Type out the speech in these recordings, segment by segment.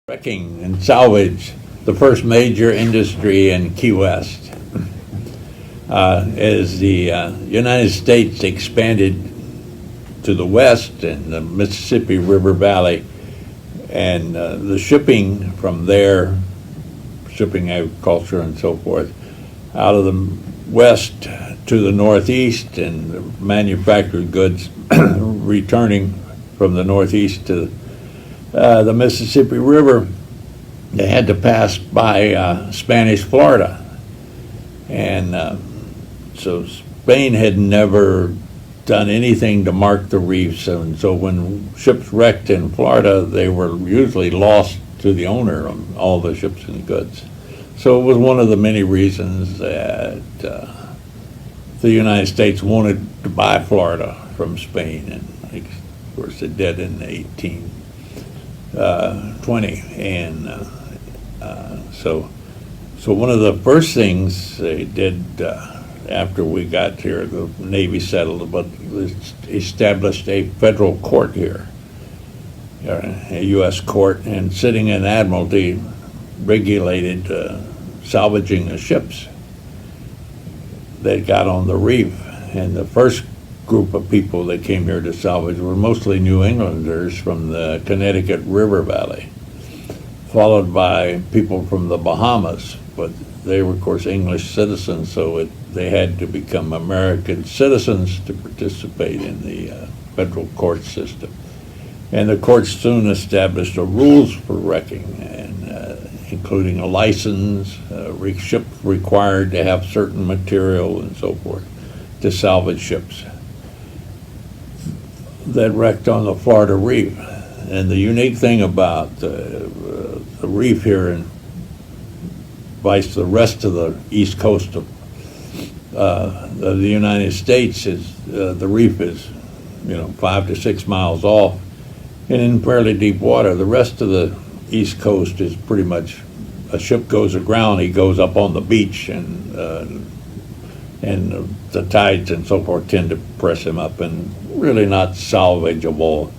Wrecking and salvage, the first major industry in Key West. As the United States expanded to the west and the Mississippi River Valley, and the shipping from there, shipping agriculture and so forth, out of the west to the northeast, and manufactured goods returning from the northeast to the Mississippi River, they had to pass by Spanish Florida. And so Spain had never done anything to mark the reefs, and so when ships wrecked in Florida, they were usually lost to the owner of all the ships and goods. So it was one of the many reasons that the United States wanted to buy Florida from Spain, and of course it did in 1820. And so one of the first things they did after we got here, the Navy settled, but established a federal court here, a U.S. court, and sitting in Admiralty regulated salvaging the ships that got on the reef. And the first group of people that came here to salvage were mostly New Englanders from the Connecticut River Valley, followed by people from the Bahamas, but they were, of course, English citizens, so they had to become American citizens to participate in the federal court system. And the courts soon established the rules for wrecking, and including a license, ships required to have certain material and so forth to salvage ships that wrecked on the Florida Reef. And the unique thing about the reef here and vice the rest of the east coast of the United States is the reef is 5 to 6 miles off and in fairly deep water. The rest of the east coast is pretty much, a ship goes aground, he goes up on the beach, and the tides and so forth tend to press him up, and really not salvageable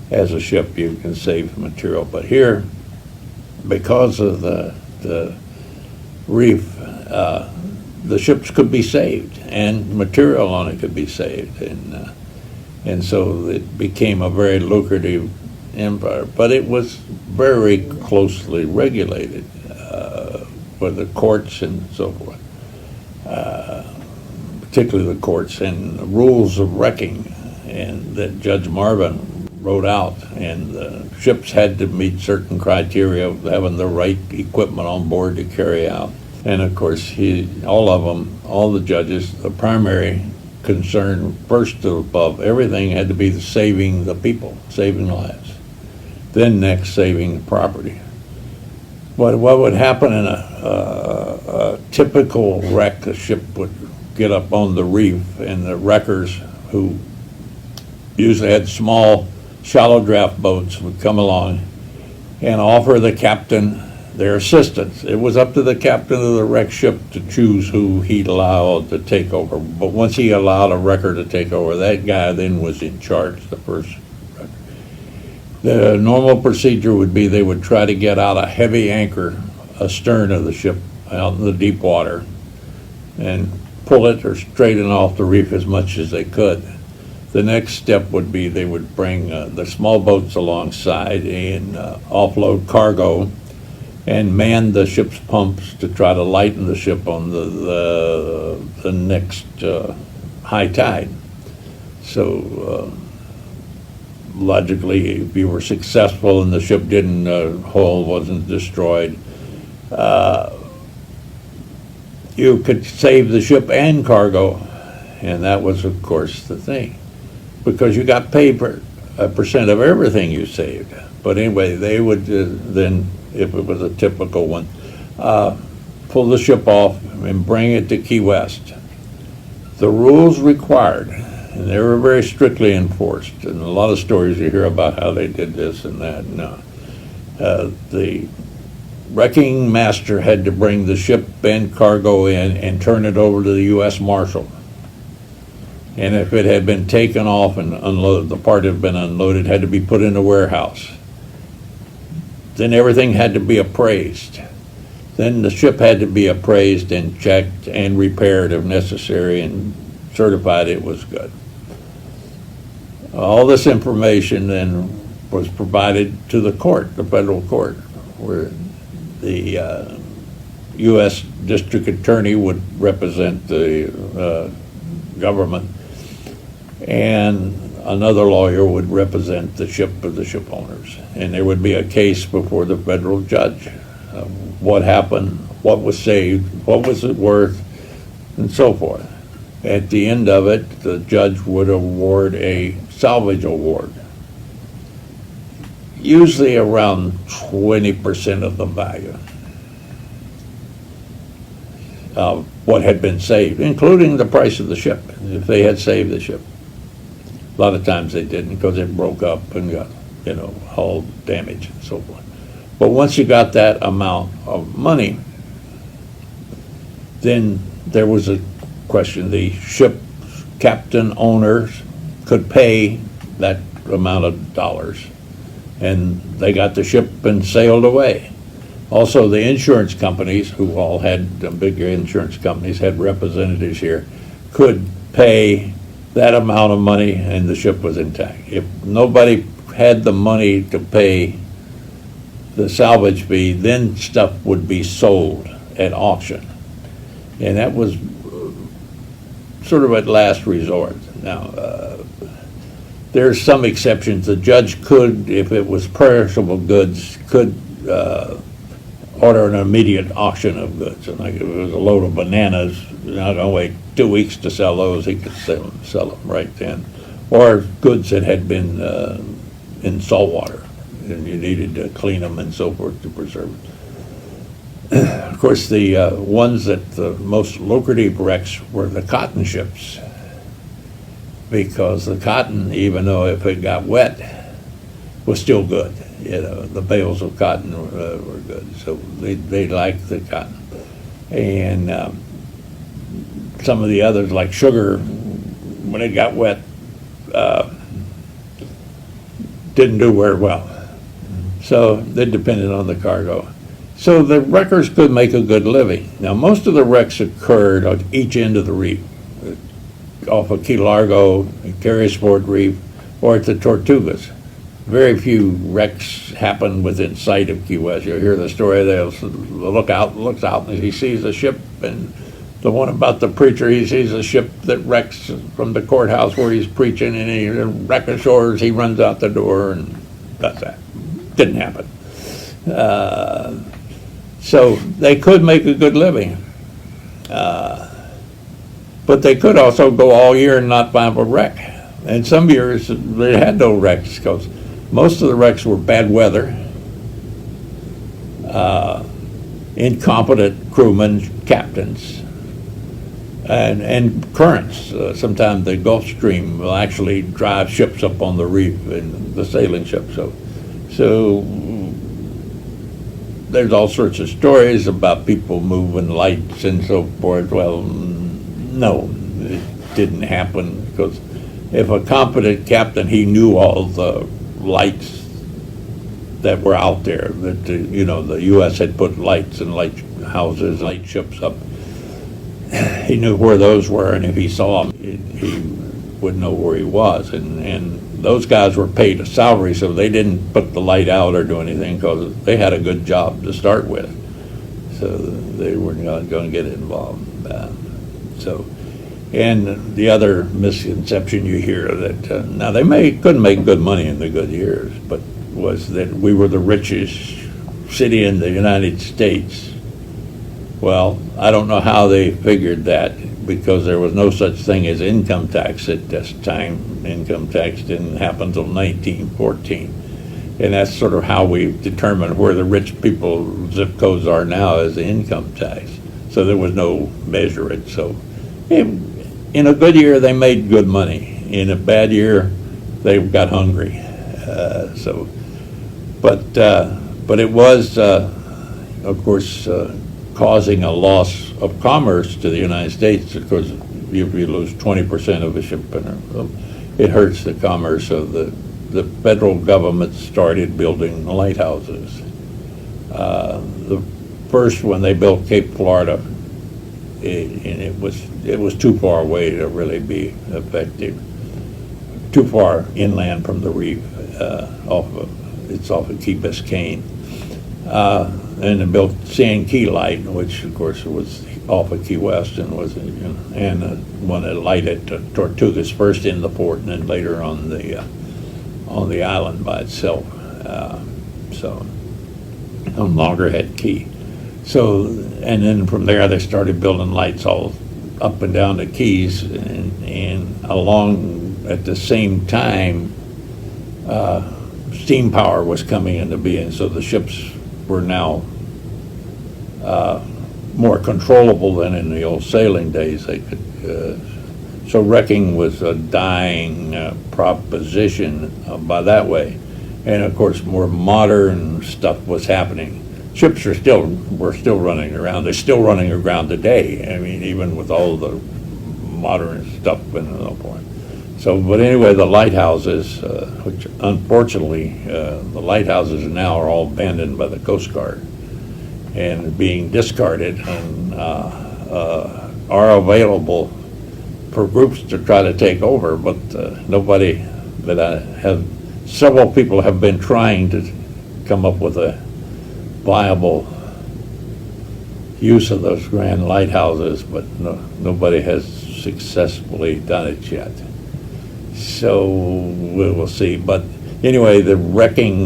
as a ship. You can save material, but here, because of the reef, the ships could be saved and material on it could be saved, and so it became a very lucrative empire. But it was very closely regulated for the courts and so forth, particularly the courts, and the rules of wrecking, and that Judge Marvin wrote out, and the ships had to meet certain criteria of having the right equipment on board to carry out. And of course, all the judges, the primary concern, first above everything, had to be saving the people, saving lives. Then next, saving the property. What would happen in a typical wreck? A ship would get up on the reef, and the wreckers, who usually had small shallow draft boats, would come along and offer the captain their assistance. It was up to the captain of the wrecked ship to choose who he'd allow to take over. But once he allowed a wrecker to take over, that guy then was in charge, the first wrecker. The normal procedure would be they would try to get out a heavy anchor astern of the ship out in the deep water and pull it or straighten off the reef as much as they could. The next step would be they would bring the small boats alongside and offload cargo and man the ship's pumps to try to lighten the ship on the next high tide. So logically, if you were successful and the ship didn't hull wasn't destroyed, you could save the ship and cargo, and that was, of course, the thing, because you got paid for a percent of everything you saved. But anyway, they would then, if it was a typical one, pull the ship off and bring it to Key West. The rules required, and they were very strictly enforced, and a lot of stories you hear about how they did this and that. No, the wrecking master had to bring the ship and cargo in and turn it over to the U.S. Marshal. And if it had been taken off and unloaded, the part had been unloaded, had to be put in a warehouse. then everything had to be appraised. Then the ship had to be appraised and checked and repaired if necessary and certified it was good. All this information then was provided to the court, the federal court, where the U.S. District Attorney would represent the government, and another lawyer would represent the ship or the ship owners. And there would be a case before the federal judge. What happened, what was saved, what was it worth, and so forth. At the end of it, the judge would award a salvage award, usually around 20% of the value of what had been saved, including the price of the ship, if they had saved the ship. A lot of times they didn't, because it broke up and got, hull damage and so forth. But once you got that amount of money, then there was a question. The ship captain owners could pay that amount of dollars, and they got the ship and sailed away. Also, the insurance companies, who all had, the bigger insurance companies had representatives here, could pay that amount of money and the ship was intact. If nobody had the money to pay the salvage fee, then stuff would be sold at auction. And that was sort of at last resort. Now, there's some exceptions. The judge could, if it was perishable goods, could order an immediate auction of goods. And like if it was a load of bananas, don't wait 2 weeks to sell those, he could sell them right then. Or goods that had been in salt water, and you needed to clean them and so forth to preserve it. Of course, the ones that the most lucrative wrecks were the cotton ships, because the cotton, even though if it got wet, was still good. The bales of cotton were good, so they liked the cotton. And some of the others, like sugar, when it got wet, didn't do very well. So they depended on the cargo. So the wreckers could make a good living. Now, most of the wrecks occurred on each end of the reef, off of Key Largo, Carrisport Reef, or at the Tortugas. Very few wrecks happen within sight of Key West. You'll hear the story, they'll looks out, and he sees a ship, and the one about the preacher, he sees a ship that wrecks from the courthouse where he's preaching, and he wreck ashores, he runs out the door, and that's that. Didn't happen. So they could make a good living. But they could also go all year and not find a wreck. And some years they had no wrecks, because most of the wrecks were bad weather, incompetent crewmen, captains, and currents. Sometimes the Gulf Stream will actually drive ships up on the reef, and the sailing ships. So there's all sorts of stories about people moving lights and so forth. Well, no, it didn't happen, because if a competent captain, he knew all the lights that were out there, that the U.S. had put lights and lighthouses, light ships up. He knew where those were, and if he saw them, he would know where he was. And those guys were paid a salary, so they didn't put the light out or do anything, because they had a good job to start with. So they were not going to get involved. And the other misconception you hear that now they couldn't make good money in the good years, but was that we were the richest city in the United States. Well, I don't know how they figured that, because there was no such thing as income tax at this time. Income tax didn't happen until 1914. And that's sort of how we determine where the rich people zip codes are now, as the income tax. So there was no measure it. So in a good year, they made good money. In a bad year, they got hungry. But it was, of course, causing a loss of commerce to the United States, because if you lose 20% of a ship, it hurts the commerce. So the federal government started building lighthouses. The first, when they built Cape Florida, and it was too far away to really be effective. Too far inland from the reef. It's off of Key Biscayne. And they built Sand Key Light, which of course was off of Key West, and was one that lighted Tortugas first in the port and then later on the island by itself. So no longer had Key. So, and then from there they started building lights all up and down the Keys, and along at the same time, steam power was coming into being, so the ships were now more controllable than in the old sailing days. They could, so wrecking was a dying proposition by that way, and of course more modern stuff was happening. Ships were still running around. They're still running around today. I mean, even with all the modern stuff and so forth. So, but anyway, the lighthouses, which unfortunately, the lighthouses now are all abandoned by the Coast Guard and being discarded, and are available for groups to try to take over, but nobody that I have, several people have been trying to come up with a viable use of those grand lighthouses, but nobody has successfully done it yet. So we will see. But anyway, the wrecking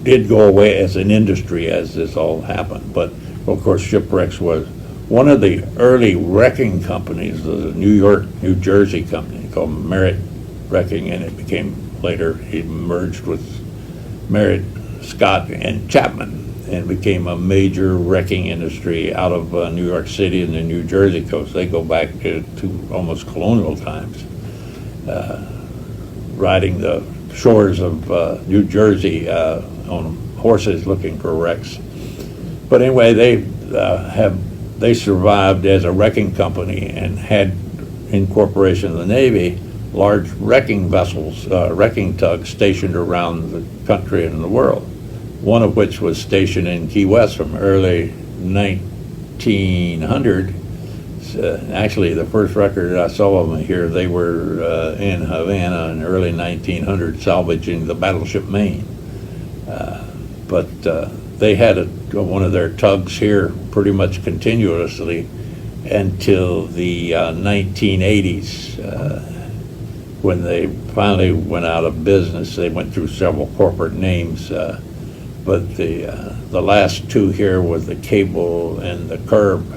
did go away as an industry as this all happened. But of course, shipwrecks was one of the early wrecking companies. Was a New Jersey company called Merritt Wrecking, and it became later it merged with Merritt, Scott, and Chapman, and became a major wrecking industry out of New York City and the New Jersey coast. They go back to almost colonial times, riding the shores of New Jersey on horses looking for wrecks. But anyway, they survived as a wrecking company and had incorporation of the Navy, large wrecking vessels, wrecking tugs stationed around the country and the world, one of which was stationed in Key West from early 1900. Actually, the first record I saw of them here, they were in Havana in early 1900 salvaging the battleship Maine. But they had one of their tugs here pretty much continuously until the 1980s. When they finally went out of business. They went through several corporate names, but the last two here was the Cable and the Curb,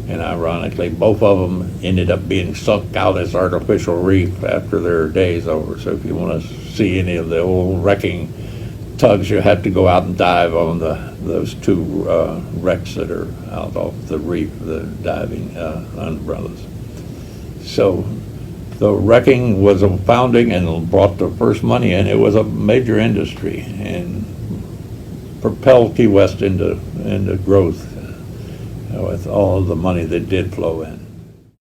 and ironically, both of them ended up being sunk out as artificial reef after their days over. So if you want to see any of the old wrecking tugs, you have to go out and dive on those two wrecks that are out off the reef, the diving umbrellas. So the wrecking was a founding and brought the first money in. It was a major industry and propelled Key West into growth with all of the money that did flow in.